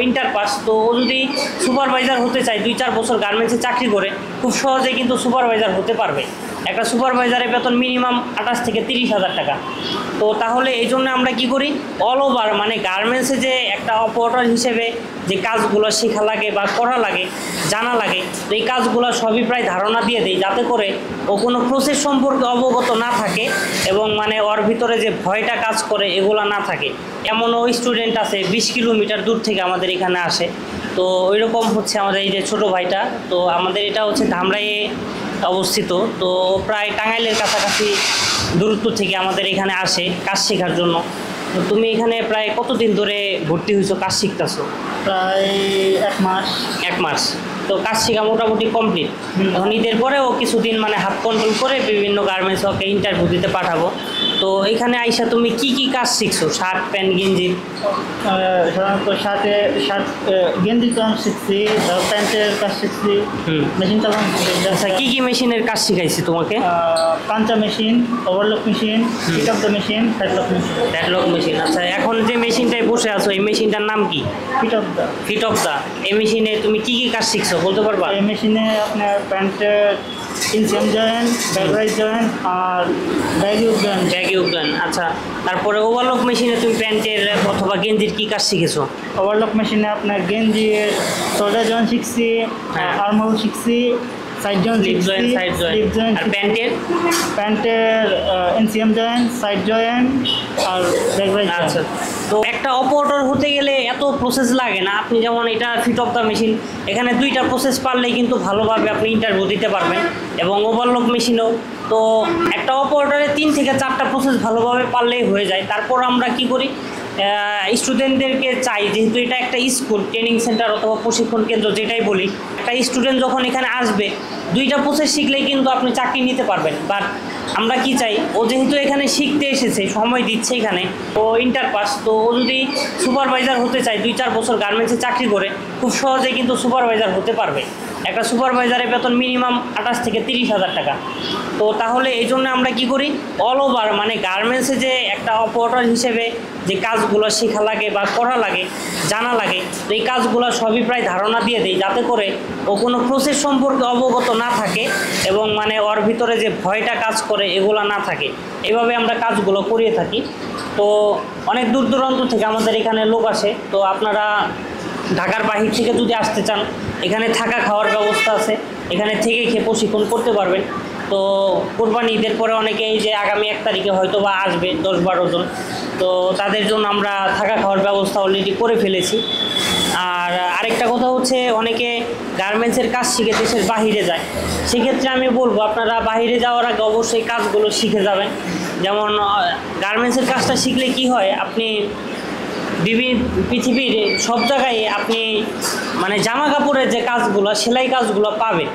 Inter pass, তো ও যদি supervisor হতে চায় 2-4 বছর গার্মেন্টসে চাকরি করে খুব সহজে কিন্তু সুপারভাইজার হতে পারবে। একটা সুপারভাইজারের বেতন মিনিমাম 28 থেকে 30,000 টাকা। তো তাহলে এই জন্য আমরা কি করি, অল ওভার মানে গার্মেন্টসে যে একটা অপারেটর হিসেবে যে কাজগুলো শেখা লাগে বা করা লাগে, জানা লাগে, তো এই কাজগুলো সবই প্রায় ধারণা দিয়ে দিই, যাতে করে ও কোনো প্রসেস সম্পর্কে অবগত না থাকে এবং মানে ওর ভিতরে যে ভয়টা কাজ করে এগুলো না থাকে। এমনও স্টুডেন্ট আছে 20 কিলোমিটার দূর থেকে আমাদের এখানে আসে। তো ওইরকম হচ্ছে আমাদের এই যে ছোটো ভাইটা, তো আমাদের এটা হচ্ছে ধামরাইয়ে অবস্থিত। তো প্রায় টাঙ্গাইলের কাছাকাছি দূরত্ব থেকে আমাদের এখানে আসে কাজ শেখার জন্য। তো তুমি এখানে প্রায় কতদিন ধরে ভর্তি হয়েছো, কাজ শিখতেছো? প্রায় 1 মাস। 1 মাস। তো কাজ শেখা মোটামুটি কমপ্লিট। এখন ঈদের পরেও কিছুদিন মানে হাত কন্ট্রোল করে বিভিন্ন গার্মেন্টস ওকে ইন্টারভিউ দিতে পাঠাবো। তো এখানে আইসা তুমি কি কি কাজ শিখছো, শার্ট প্যান্ট গেঞ্জি? সাধারণত শার্ট গেঞ্জি তো আমি শিখছি, প্যান্টের কাজ শিখছি, মেশিন চালানো শিখছি। আচ্ছা, কি কি মেশিনের কাজ শিখাইছি তোমাকে? পাঞ্চা machine, overlock machine, pick up the machine, headlock machine. Headlock machine. আচ্ছা, এখন যে মেশিনটায় বসে আছো এই মেশিনটার নাম কি? Fit of the. এই মেশিনে তুমি কি কি কাজ শিখছো বলতে পারবা? এই মেশিনে আপনার প্যান্টের ইনসিয়াম জয়েন্ট, ব্যাকরাইজ জয়েন্ট আর ব্যাগিউক জয়েন্ট। আচ্ছা, তারপরে ওভারলক মেশিনে তুমি প্যান্টের অথবা গেঞ্জির কি কাজ শিখেছো? ওভারলক মেশিনে আপনার গেঞ্জির শোল্ডার জয়েন্ট শিখছি, আর্মহোল শিখছি, সাইড জয়েন্ট আর প্যান্টের এনসিএম জয়েন্ট, সাইড জয়েন্ট আর ব্যাকরাইজ। আচ্ছা, তো একটা অপারেটর হতে গেলে এত প্রসেস লাগে না। আপনি যেমন এটা ফিট অফ দ্য মেশিন, এখানে 2টা প্রসেস পারলেই কিন্তু ভালোভাবে আপনি ইন্টারভিউ দিতে পারবেন। এবং ওভারলক মেশিনও তো একটা অপারেটরে 3 থেকে 4টা প্রসেস ভালোভাবে পারলেই হয়ে যায়। তারপর আমরা কি করি, স্টুডেন্টদেরকে চাই, যেহেতু এটা একটা স্কুল, ট্রেনিং সেন্টার অথবা প্রশিক্ষণ কেন্দ্র যেটাই বলি, একটা স্টুডেন্ট যখন এখানে আসবে 2টা প্রসেস শিখলেই কিন্তু আপনি চাকরি নিতে পারবেন। বাট আমরা কি চাই, ও যেহেতু এখানে শিখতে এসেছে, সময় দিচ্ছে এখানে, ও ইন্টার পাস, তো ও যদি সুপারভাইজার হতে চায় 2-4 বছর গার্মেন্টসে চাকরি করে খুব সহজে কিন্তু সুপারভাইজার হতে পারবে। একটা সুপারভাইজারের বেতন মিনিমাম 28 থেকে 30,000 টাকা। তো তাহলে এই জন্য আমরা কি করি, অল ওভার মানে গার্মেন্টসে যে একটা অপারেটর হিসেবে যে কাজগুলো শেখা লাগে বা করা লাগে, জানা লাগে, তো এই কাজগুলো সবই প্রায় ধারণা দিয়ে দিই, যাতে করে ও কোনো প্রসেস সম্পর্কে অবগত না থাকে এবং মানে ওর ভিতরে যে ভয়টা কাজ করে এগুলো না থাকে। এভাবে আমরা কাজগুলো করিয়ে থাকি। তো অনেক দূর দূরান্ত থেকে আমাদের এখানে লোক আসে। তো আপনারা ঢাকার বাহির থেকে যদি আসতে চান, এখানে থাকা খাওয়ার ব্যবস্থা আছে, এখানে থেকে খেয়ে প্রশিক্ষণ করতে পারবেন। তো কোরবানি ঈদের পরে অনেকে এই যে আগামী 1 তারিখে হয়তো বা আসবে 10-12 জন, তো তাদের জন্য আমরা থাকা খাওয়ার ব্যবস্থা অলরেডি করে ফেলেছি। আর আরেকটা কথা হচ্ছে, অনেকে গার্মেন্টসের কাজ শিখে দেশের বাহিরে যায়। সেক্ষেত্রে আমি বলবো আপনারা বাহিরে যাওয়ার আগে অবশ্যই কাজগুলো শিখে যাবেন। যেমন গার্মেন্টসের কাজটা শিখলে কি হয়, আপনি পৃথিবীর সব জায়গায় আপনি মানে জামা কাপড়ের যে কাজগুলো, সেলাই কাজগুলো পাবেন।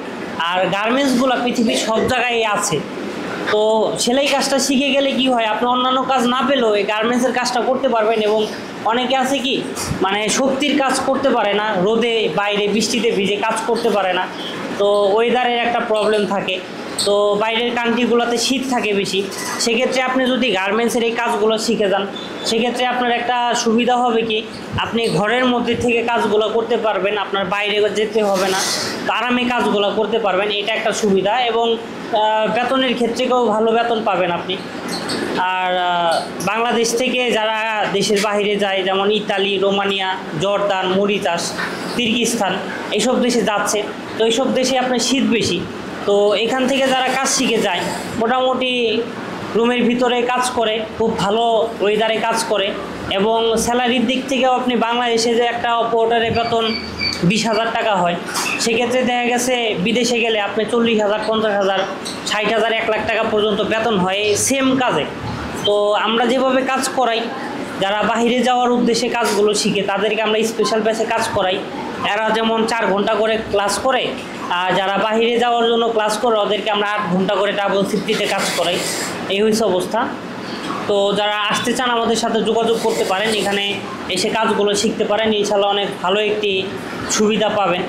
আর গার্মেন্টসগুলো পৃথিবীর সব জায়গায় আছে। তো সেলাই কাজটা শিখে গেলে কি হয়, আপনি অন্যান্য কাজ না পেলেও এই গার্মেন্টসের কাজটা করতে পারবেন। এবং অনেকে আছে কি মানে শক্তির কাজ করতে পারে না, রোদে বাইরে বৃষ্টিতে ভিজে কাজ করতে পারে না, তো ওয়েদারের একটা প্রবলেম থাকে। তো বাইরের কান্ট্রিগুলোতে শীত থাকে বেশি। সেক্ষেত্রে আপনি যদি গার্মেন্টসের এই কাজগুলো শিখে যান, সেক্ষেত্রে আপনার একটা সুবিধা হবে কি, আপনি ঘরের মধ্যে থেকে কাজগুলো করতে পারবেন, আপনার বাইরে যেতে হবে না, আরামে কাজগুলো করতে পারবেন। এটা একটা সুবিধা। এবং বেতনের ক্ষেত্রেও ভালো বেতন পাবেন আপনি। আর বাংলাদেশ থেকে যারা দেশের বাইরে যায়, যেমন Italy, Romania, Jordan, Mauritius, Kyrgyzstan, এইসব দেশে যাচ্ছে, তো এইসব দেশে আপনার শীত বেশি। তো এখান থেকে যারা কাজ শিখে যায়, মোটামুটি রুমের ভিতরে কাজ করে, খুব ভালো ওয়েদারে কাজ করে। এবং স্যালারির দিক থেকেও আপনি বাংলাদেশে যে একটা অপারেটরের বেতন 20,000 টাকা হয়, সেক্ষেত্রে দেখা গেছে বিদেশে গেলে আপনি 40,000, 50,000, 60,000, 1 লাখ টাকা পর্যন্ত বেতন হয় সেম কাজে। তো আমরা যেভাবে কাজ করাই, যারা বাহিরে যাওয়ার উদ্দেশ্যে কাজগুলো শিখে তাদেরকে আমরা স্পেশাল ব্যাচে কাজ করাই। এরা যেমন 4 ঘন্টা করে ক্লাস করে, আর যারা বাহিরে যাওয়ার জন্য ক্লাস করে ওদেরকে আমরা 8 ঘন্টা করে ডাবল শিফটিতে কাজ করাই। এই হয়েছে অবস্থা। তো যারা আসতে চান আমাদের সাথে যোগাযোগ করতে পারেন, এখানে এসে কাজগুলো শিখতে পারেন। ইনশাআল্লাহ অনেক ভালো একটি সুবিধা পাবেন।